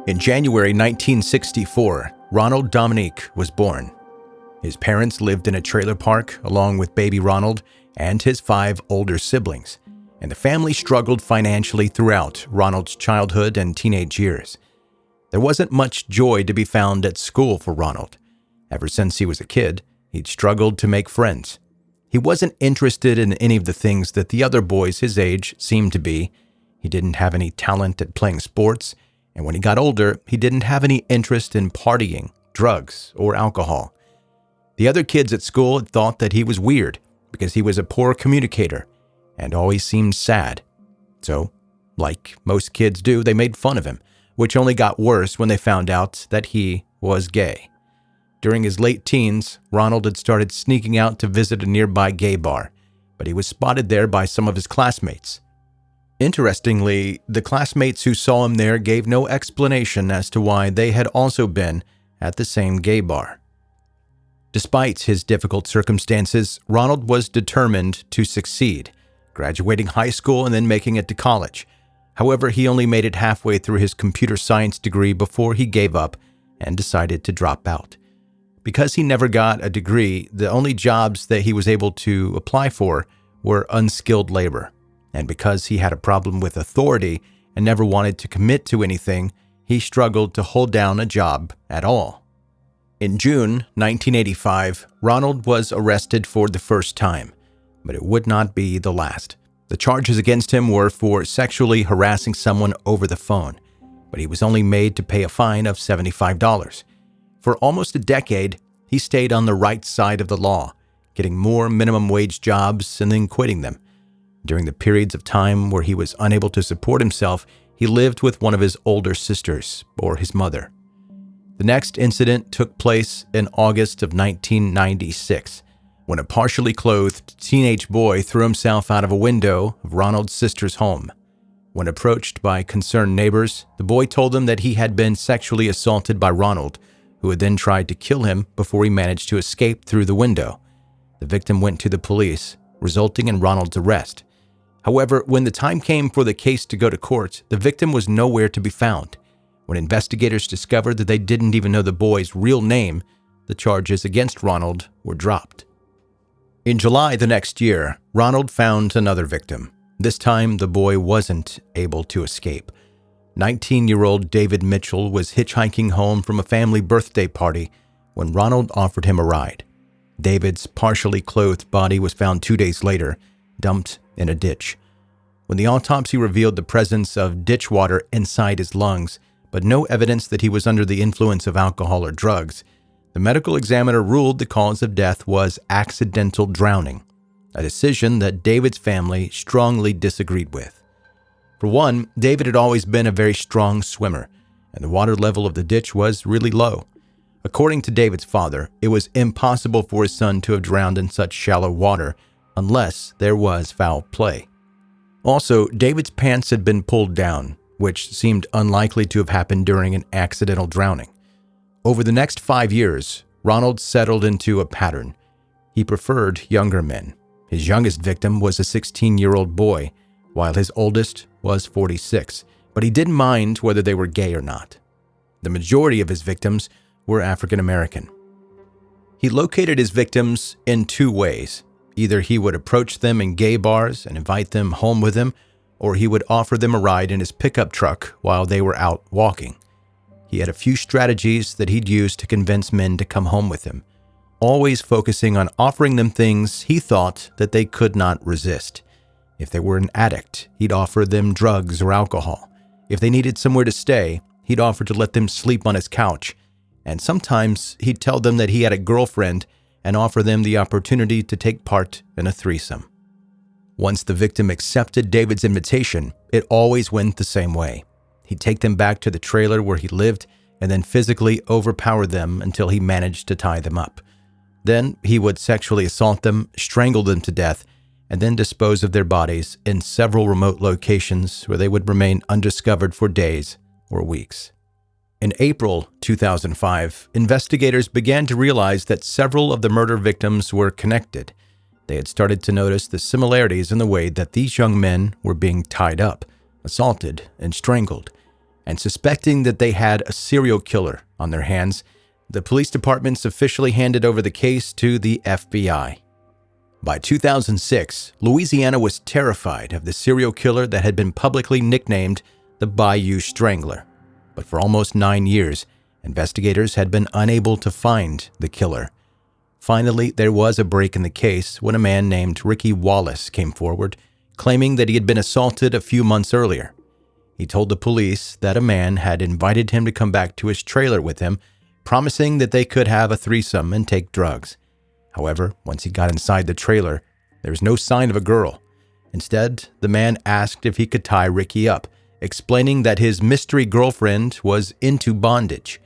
In January 1964, Ronald Dominique was born. His parents lived in a trailer park along with baby Ronald and his 5 older siblings, and the family struggled financially throughout Ronald's childhood and teenage years. There wasn't much joy to be found at school for Ronald. Ever since he was a kid, he'd struggled to make friends. He wasn't interested in any of the things that the other boys his age seemed to be. He didn't have any talent at playing sports, and when he got older, he didn't have any interest in partying, drugs, or alcohol. The other kids at school had thought that he was weird because he was a poor communicator and always seemed sad. So, like most kids do, they made fun of him, which only got worse when they found out that he was gay. During his late teens, Ronald had started sneaking out to visit a nearby gay bar, but he was spotted there by some of his classmates. Interestingly, the classmates who saw him there gave no explanation as to why they had also been at the same gay bar. Despite his difficult circumstances, Ronald was determined to succeed, graduating high school and then making it to college. However, he only made it halfway through his computer science degree before he gave up and decided to drop out. Because he never got a degree, the only jobs that he was able to apply for were unskilled labor. And because he had a problem with authority and never wanted to commit to anything, he struggled to hold down a job at all. In June 1985, Ronald was arrested for the first time, but it would not be the last. The charges against him were for sexually harassing someone over the phone, but he was only made to pay a fine of $75. For almost a decade, he stayed on the right side of the law, getting more minimum wage jobs and then quitting them. During the periods of time where he was unable to support himself, he lived with one of his older sisters, or his mother. The next incident took place in August of 1996, when a partially clothed teenage boy threw himself out of a window of Ronald's sister's home. When approached by concerned neighbors, the boy told them that he had been sexually assaulted by Ronald, who had then tried to kill him before he managed to escape through the window. The victim went to the police, resulting in Ronald's arrest. However, when the time came for the case to go to court, the victim was nowhere to be found. When investigators discovered that they didn't even know the boy's real name, the charges against Ronald were dropped. In July the next year, Ronald found another victim. This time, the boy wasn't able to escape. 19-year-old David Mitchell was hitchhiking home from a family birthday party when Ronald offered him a ride. David's partially clothed body was found 2 days later, dumped in a ditch. When the autopsy revealed the presence of ditch water inside his lungs, but no evidence that he was under the influence of alcohol or drugs, the medical examiner ruled the cause of death was accidental drowning, a decision that David's family strongly disagreed with. For one, David had always been a very strong swimmer, and the water level of the ditch was really low. According to David's father, it was impossible for his son to have drowned in such shallow water unless there was foul play. Also, David's pants had been pulled down, which seemed unlikely to have happened during an accidental drowning. Over the next 5 years, Ronald settled into a pattern. He preferred younger men. His youngest victim was a 16-year-old boy, while his oldest was 46, but he didn't mind whether they were gay or not. The majority of his victims were African American. He located his victims in 2 ways. Either he would approach them in gay bars and invite them home with him, or he would offer them a ride in his pickup truck while they were out walking. He had a few strategies that he'd use to convince men to come home with him, always focusing on offering them things he thought that they could not resist. If they were an addict, he'd offer them drugs or alcohol. If they needed somewhere to stay, he'd offer to let them sleep on his couch. And sometimes he'd tell them that he had a girlfriend and offer them the opportunity to take part in a threesome. Once the victim accepted David's invitation, it always went the same way. He'd take them back to the trailer where he lived and then physically overpower them until he managed to tie them up. Then he would sexually assault them, strangle them to death, and then dispose of their bodies in several remote locations where they would remain undiscovered for days or weeks. In April 2005, investigators began to realize that several of the murder victims were connected. They had started to notice the similarities in the way that these young men were being tied up, assaulted, and strangled. and suspecting that they had a serial killer on their hands, the police departments officially handed over the case to the FBI. By 2006, Louisiana was terrified of the serial killer that had been publicly nicknamed the Bayou Strangler. But for almost 9 years, investigators had been unable to find the killer. Finally, there was a break in the case when a man named Ricky Wallace came forward, claiming that he had been assaulted a few months earlier. He told the police that a man had invited him to come back to his trailer with him, promising that they could have a threesome and take drugs. However, once he got inside the trailer, there was no sign of a girl. Instead, the man asked if he could tie Ricky up, explaining that his mystery girlfriend was into bondage.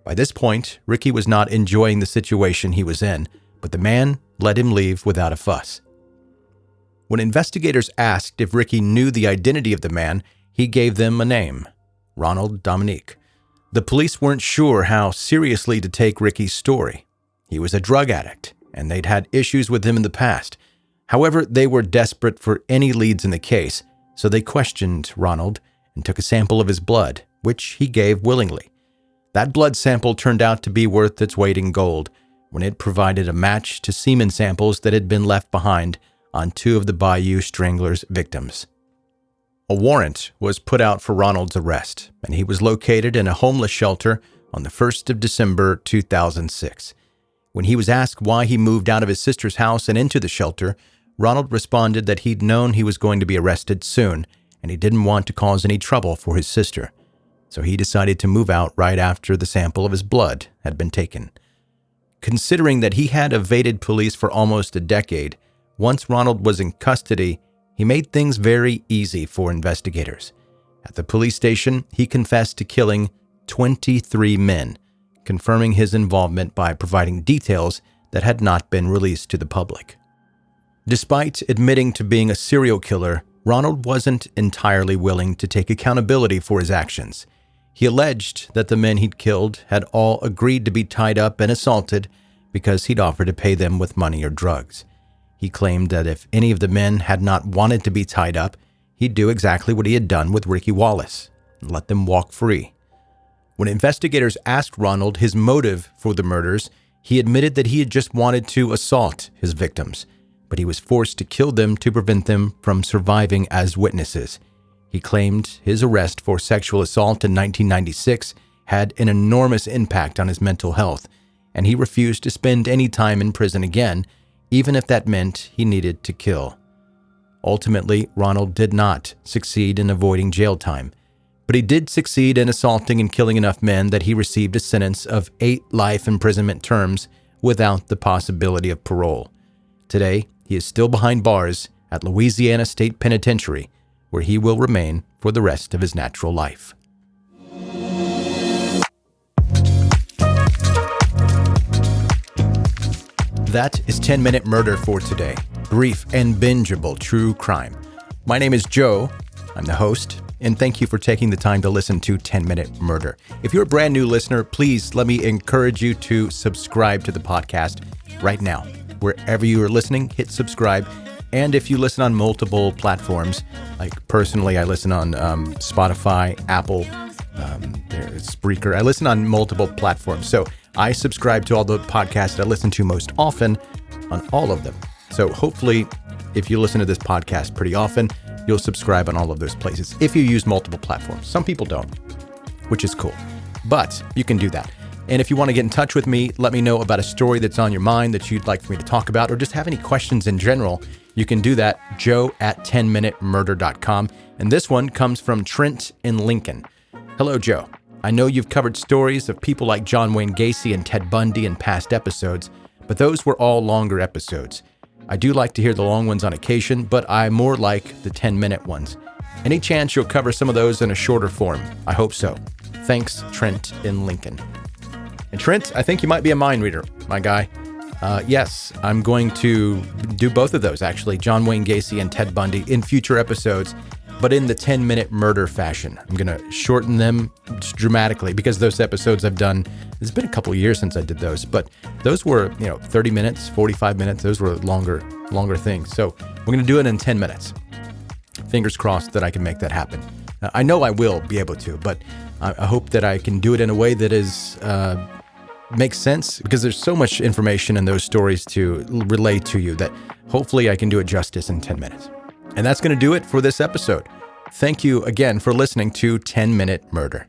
By this point, Ricky was not enjoying the situation he was in, but the man let him leave without a fuss. When investigators asked if Ricky knew the identity of the man, he gave them a name: Ronald Dominique. The police weren't sure how seriously to take Ricky's story. He was a drug addict, and they'd had issues with him in the past. However, they were desperate for any leads in the case, so they questioned Ronald and took a sample of his blood, which he gave willingly. That blood sample turned out to be worth its weight in gold when it provided a match to semen samples that had been left behind on 2 of the Bayou Strangler's victims. A warrant was put out for Ronald's arrest, and he was located in a homeless shelter on the 1st of December 2006. When he was asked why he moved out of his sister's house and into the shelter, Ronald responded that he'd known he was going to be arrested soon, and he didn't want to cause any trouble for his sister. So he decided to move out right after the sample of his blood had been taken. Considering that he had evaded police for almost a decade, once Ronald was in custody, he made things very easy for investigators. At the police station, he confessed to killing 23 men, confirming his involvement by providing details that had not been released to the public. Despite admitting to being a serial killer, Ronald wasn't entirely willing to take accountability for his actions. He alleged that the men he'd killed had all agreed to be tied up and assaulted because he'd offered to pay them with money or drugs. He claimed that if any of the men had not wanted to be tied up, he'd do exactly what he had done with Ricky Wallace and let them walk free. When investigators asked Ronald his motive for the murders, he admitted that he had just wanted to assault his victims, but he was forced to kill them to prevent them from surviving as witnesses. He claimed his arrest for sexual assault in 1996 had an enormous impact on his mental health, and he refused to spend any time in prison again, even if that meant he needed to kill. Ultimately, Ronald did not succeed in avoiding jail time, but he did succeed in assaulting and killing enough men that he received a sentence of 8 life imprisonment terms without the possibility of parole. Today, he is still behind bars at Louisiana State Penitentiary, where he will remain for the rest of his natural life. That is 10-Minute Murder for today. Brief and bingeable true crime. My name is Joe. I'm the host, and thank you for taking the time to listen to 10-Minute Murder. If you're a brand new listener, please let me encourage you to subscribe to the podcast right now. Wherever you are listening, hit subscribe. And if you listen on multiple platforms, like personally, I listen on Spotify, Apple, Spreaker. I listen on multiple platforms. So I subscribe to all the podcasts that I listen to most often on all of them. So hopefully, if you listen to this podcast pretty often, you'll subscribe on all of those places if you use multiple platforms. Some people don't, which is cool, but you can do that. And if you want to get in touch with me, let me know about a story that's on your mind that you'd like for me to talk about, or just have any questions in general, you can do that, joe@10minutemurder.com. And this one comes from Trent in Lincoln. Hello, Joe. I know you've covered stories of people like John Wayne Gacy and Ted Bundy in past episodes, but those were all longer episodes. I do like to hear the long ones on occasion, but I more like the 10-minute ones. Any chance you'll cover some of those in a shorter form? I hope so. Thanks, Trent in Lincoln. And Trent, I think you might be a mind reader, my guy. Yes, I'm going to do both of those, actually, John Wayne Gacy and Ted Bundy, in future episodes, but in the 10-minute murder fashion. I'm going to shorten them dramatically because those episodes I've done, it's been a couple of years since I did those, but those were, 30 minutes, 45 minutes. Those were longer things. So we're going to do it in 10 minutes. Fingers crossed that I can make that happen. I know I will be able to, but I hope that I can do it in a way that is makes sense, because there's so much information in those stories to relay to you that hopefully I can do it justice in 10 minutes. And that's going to do it for this episode. Thank you again for listening to 10 Minute Murder.